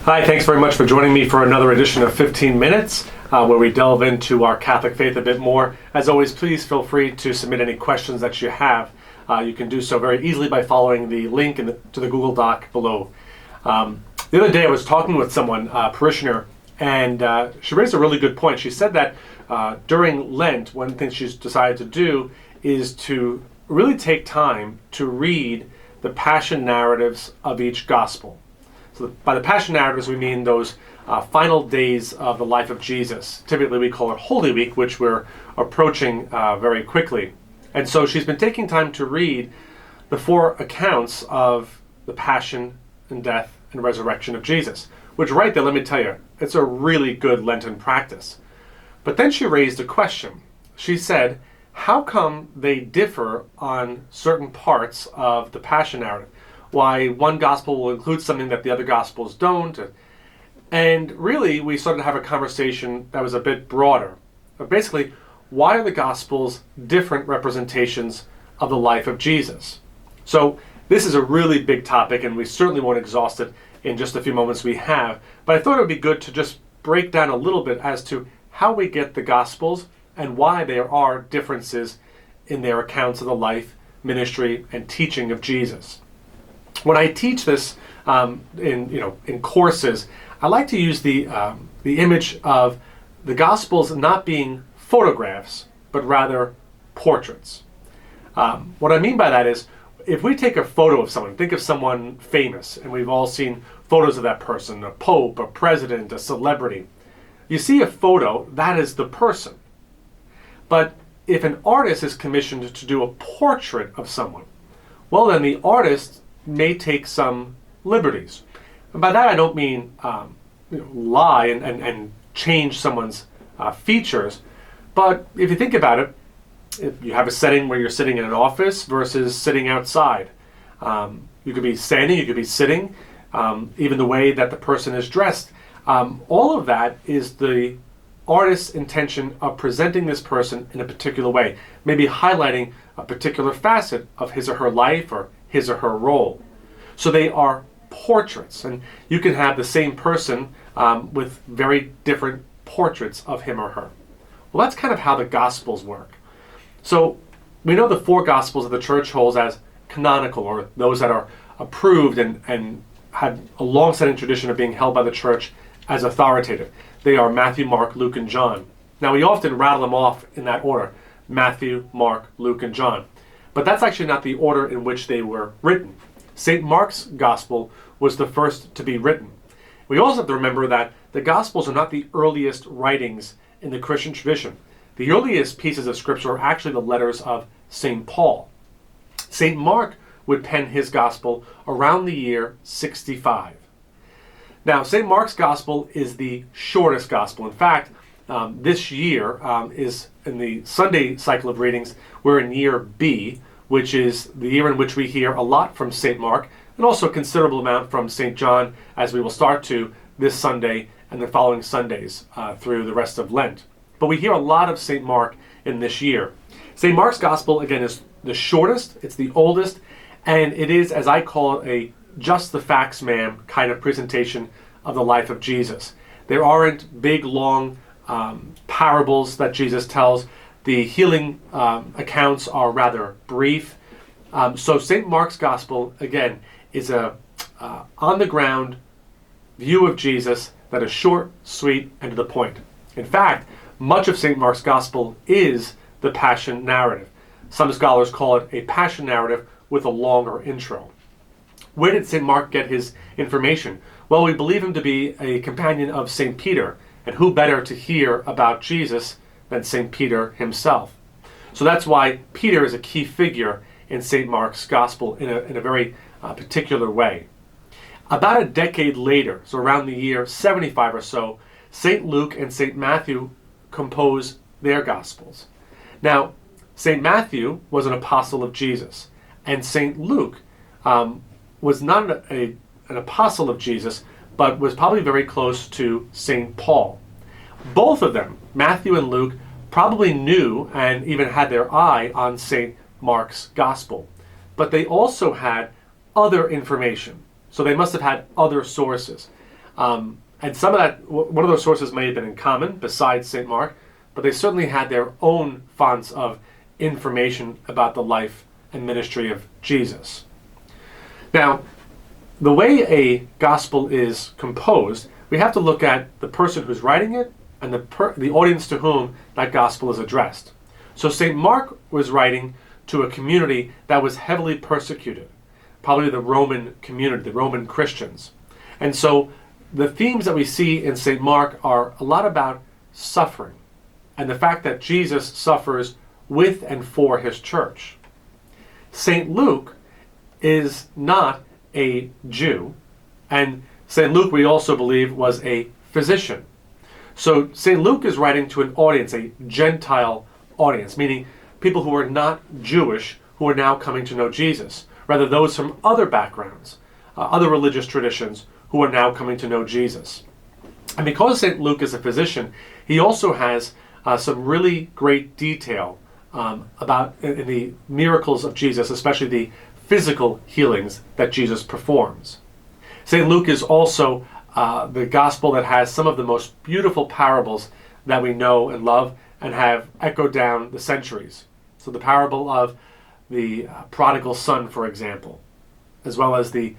Hi, thanks very much for joining me for another edition of 15 Minutes, where we delve into our Catholic faith a bit more. As always, please feel free to submit any questions that you have. You can do so very easily by following the link to the Google Doc below. The other day I was talking with someone, a parishioner, and she raised a really good point. She said that during Lent, one thing she's decided to do is to really take time to read the passion narratives of each gospel. So by the passion narratives, we mean those final days of the life of Jesus. Typically, we call it Holy Week, which we're approaching very quickly. And so she's been taking time to read the four accounts of the passion and death and resurrection of Jesus, which right there, let me tell you, it's a really good Lenten practice. But then she raised a question. She said, how come they differ on certain parts of the passion narrative? Why one gospel will include something that the other gospels don't. And really, we started to have a conversation that was a bit broader. But basically, why are the gospels different representations of the life of Jesus? So this is a really big topic, and we certainly won't exhaust it in just a few moments we have. But I thought it would be good to just break down a little bit as to how we get the gospels and why there are differences in their accounts of the life, ministry, and teaching of Jesus. When I teach this in courses, I like to use the image of the Gospels not being photographs, but rather portraits. What I mean by that is, if we take a photo of someone, think of someone famous, and we've all seen photos of that person, a pope, a president, a celebrity. You see a photo, that is the person. But if an artist is commissioned to do a portrait of someone, well then the artist may take some liberties. And by that I don't mean lie and change someone's features, but if you think about it, if you have a setting where you're sitting in an office versus sitting outside. You could be standing, you could be sitting, even the way that the person is dressed. All of that is the artist's intention of presenting this person in a particular way, maybe highlighting a particular facet of his or her life or his or her role. So they are portraits, and you can have the same person with very different portraits of him or her. Well, that's kind of how the Gospels work. So we know the four Gospels that the Church holds as canonical, or those that are approved and have a long-standing tradition of being held by the Church as authoritative. They are Matthew, Mark, Luke, and John. Now we often rattle them off in that order: Matthew, Mark, Luke, and John. But that's actually not the order in which they were written. St. Mark's Gospel was the first to be written. We also have to remember that the Gospels are not the earliest writings in the Christian tradition. The earliest pieces of Scripture are actually the letters of St. Paul. St. Mark would pen his Gospel around the year 65. Now, St. Mark's Gospel is the shortest Gospel. In fact, this year is in the Sunday cycle of readings, we're in year B, which is the year in which we hear a lot from St. Mark, and also a considerable amount from St. John, as we will start to this Sunday and the following Sundays through the rest of Lent. But we hear a lot of St. Mark in this year. St. Mark's Gospel, again, is the shortest, it's the oldest, and it is, as I call it, a just the facts, ma'am kind of presentation of the life of Jesus. There aren't big, long parables that Jesus tells. The healing accounts are rather brief. So St. Mark's Gospel, again, is a on-the-ground view of Jesus that is short, sweet, and to the point. In fact, much of St. Mark's Gospel is the Passion narrative. Some scholars call it a Passion narrative with a longer intro. Where did St. Mark get his information? Well, we believe him to be a companion of St. Peter, and who better to hear about Jesus than St. Peter himself? So that's why Peter is a key figure in St. Mark's Gospel in a very particular way. About a decade later, so around the year 75 or so, St. Luke and St. Matthew compose their Gospels. Now, St. Matthew was an apostle of Jesus, and St. Luke was not an apostle of Jesus, but was probably very close to St. Paul. Both of them, Matthew and Luke, probably knew and even had their eye on St. Mark's Gospel. But they also had other information. So they must have had other sources. And some of that, one of those sources may have been in common besides St. Mark, but they certainly had their own fonts of information about the life and ministry of Jesus. Now, the way a gospel is composed, we have to look at the person who's writing it and the audience to whom that gospel is addressed. So St. Mark was writing to a community that was heavily persecuted, probably the Roman community, the Roman Christians. And so the themes that we see in St. Mark are a lot about suffering and the fact that Jesus suffers with and for his church. St. Luke is not a Jew, and St. Luke, we also believe, was a physician. So St. Luke is writing to an audience, a Gentile audience, meaning people who are not Jewish who are now coming to know Jesus, rather those from other backgrounds, other religious traditions who are now coming to know Jesus. And because St. Luke is a physician, he also has some really great detail about in the miracles of Jesus, especially the physical healings that Jesus performs. St. Luke is also the gospel that has some of the most beautiful parables that we know and love and have echoed down the centuries. So the parable of the prodigal son, for example, as well as the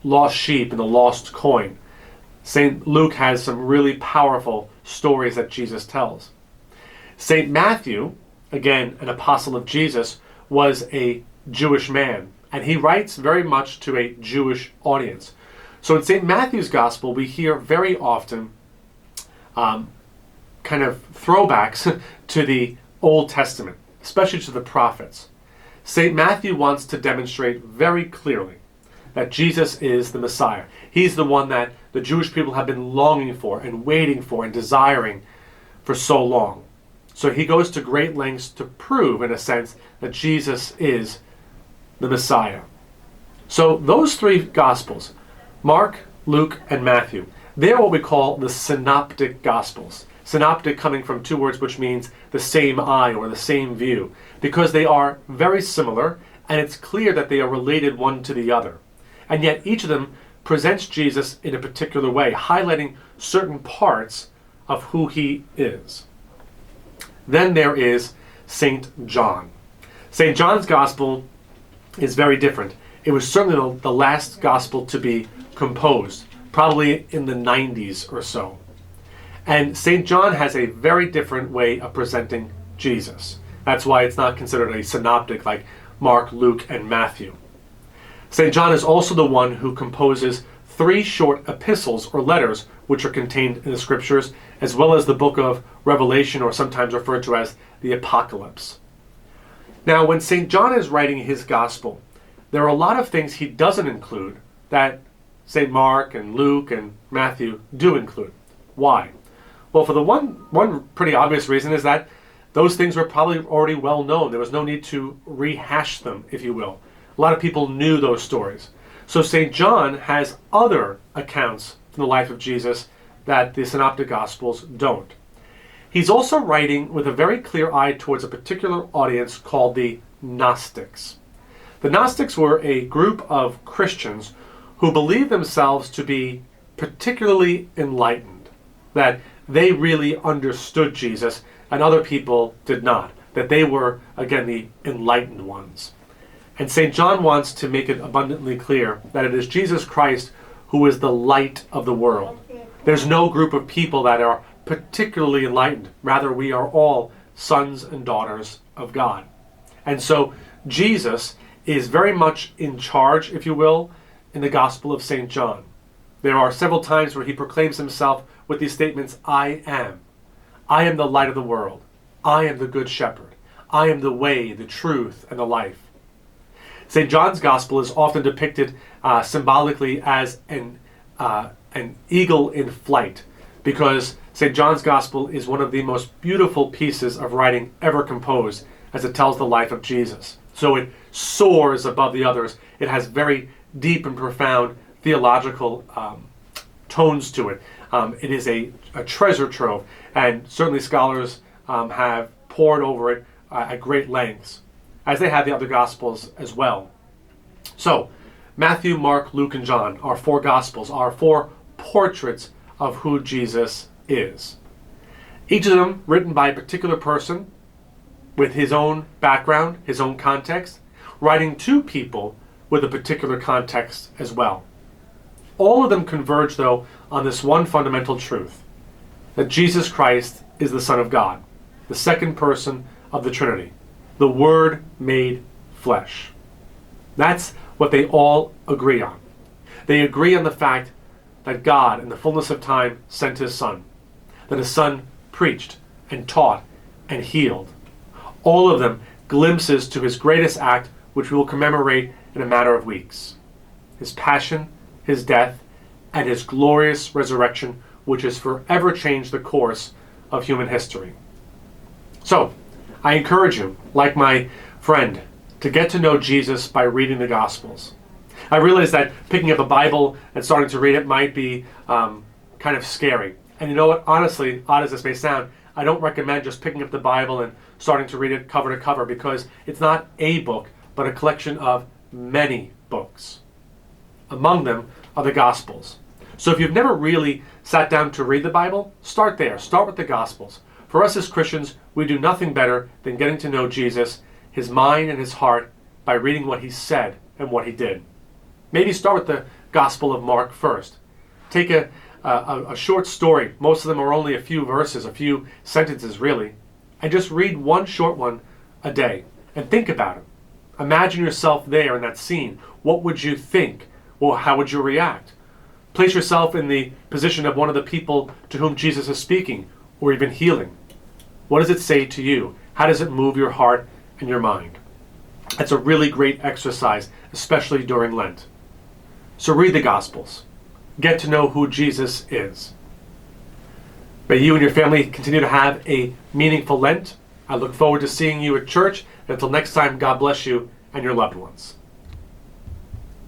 lost sheep and the lost coin. St. Luke has some really powerful stories that Jesus tells. St. Matthew, again, an apostle of Jesus, was a Jewish man, and he writes very much to a Jewish audience. So in St. Matthew's gospel, we hear very often kind of throwbacks to the Old Testament, especially to the prophets. St. Matthew wants to demonstrate very clearly that Jesus is the Messiah. He's the one that the Jewish people have been longing for and waiting for and desiring for so long. So he goes to great lengths to prove, in a sense, that Jesus is the Messiah. So those three Gospels, Mark, Luke, and Matthew, they're what we call the Synoptic Gospels. Synoptic coming from two words which means the same eye or the same view, because they are very similar and it's clear that they are related one to the other. And yet each of them presents Jesus in a particular way, highlighting certain parts of who he is. Then there is St. John. St. John's Gospel is very different. It was certainly the last Gospel to be composed, probably in the 90s or so. And St. John has a very different way of presenting Jesus. That's why it's not considered a synoptic like Mark, Luke, and Matthew. St. John is also the one who composes 3 short epistles or letters which are contained in the scriptures, as well as the book of Revelation, or sometimes referred to as the Apocalypse. Now, when St. John is writing his gospel, there are a lot of things he doesn't include that St. Mark and Luke and Matthew do include. Why? Well, for the one pretty obvious reason is that those things were probably already well known. There was no need to rehash them, if you will. A lot of people knew those stories. So St. John has other accounts from the life of Jesus that the Synoptic Gospels don't. He's also writing with a very clear eye towards a particular audience called the Gnostics. The Gnostics were a group of Christians who believed themselves to be particularly enlightened, that they really understood Jesus and other people did not, that they were, again, the enlightened ones. And St. John wants to make it abundantly clear that it is Jesus Christ who is the light of the world. There's no group of people that are particularly enlightened. Rather, we are all sons and daughters of God. And so Jesus is very much in charge, if you will, in the Gospel of St. John. There are several times where he proclaims himself with these statements, I am. I am the light of the world. I am the good shepherd. I am the way, the truth, and the life. St. John's Gospel is often depicted symbolically as an eagle in flight, because St. John's Gospel is one of the most beautiful pieces of writing ever composed, as it tells the life of Jesus. So it soars above the others. It has very deep and profound theological tones to it. It is a treasure trove, and certainly scholars have pored over it at great lengths, as they have the other Gospels as well. So, Matthew, Mark, Luke, and John, our four Gospels, are four portraits of who Jesus is. Each of them written by a particular person with his own background, his own context, writing to people with a particular context as well. All of them converge, though, on this one fundamental truth, that Jesus Christ is the Son of God, the second person of the Trinity, the Word made flesh. That's what they all agree on. They agree on the fact that God, in the fullness of time, sent his Son, that his Son preached and taught and healed. All of them glimpses to his greatest act, which we will commemorate in a matter of weeks. His passion, his death, and his glorious resurrection, which has forever changed the course of human history. So, I encourage you, like my friend, to get to know Jesus by reading the Gospels. I realize that picking up a Bible and starting to read it might be kind of scary. And you know what? Honestly, odd as this may sound, I don't recommend just picking up the Bible and starting to read it cover to cover, because it's not a book, but a collection of many books. Among them are the Gospels. So if you've never really sat down to read the Bible, start there. Start with the Gospels. For us as Christians, we do nothing better than getting to know Jesus, his mind and his heart, by reading what he said and what he did. Maybe start with the Gospel of Mark first. Take a short story. Most of them are only a few verses, a few sentences really. And just read one short one a day and think about it. Imagine yourself there in that scene. What would you think? Well, how would you react? Place yourself in the position of one of the people to whom Jesus is speaking, or even healing. What does it say to you? How does it move your heart and your mind? It's a really great exercise, especially during Lent. So read the Gospels. Get to know who Jesus is. May you and your family continue to have a meaningful Lent. I look forward to seeing you at church. And until next time, God bless you and your loved ones.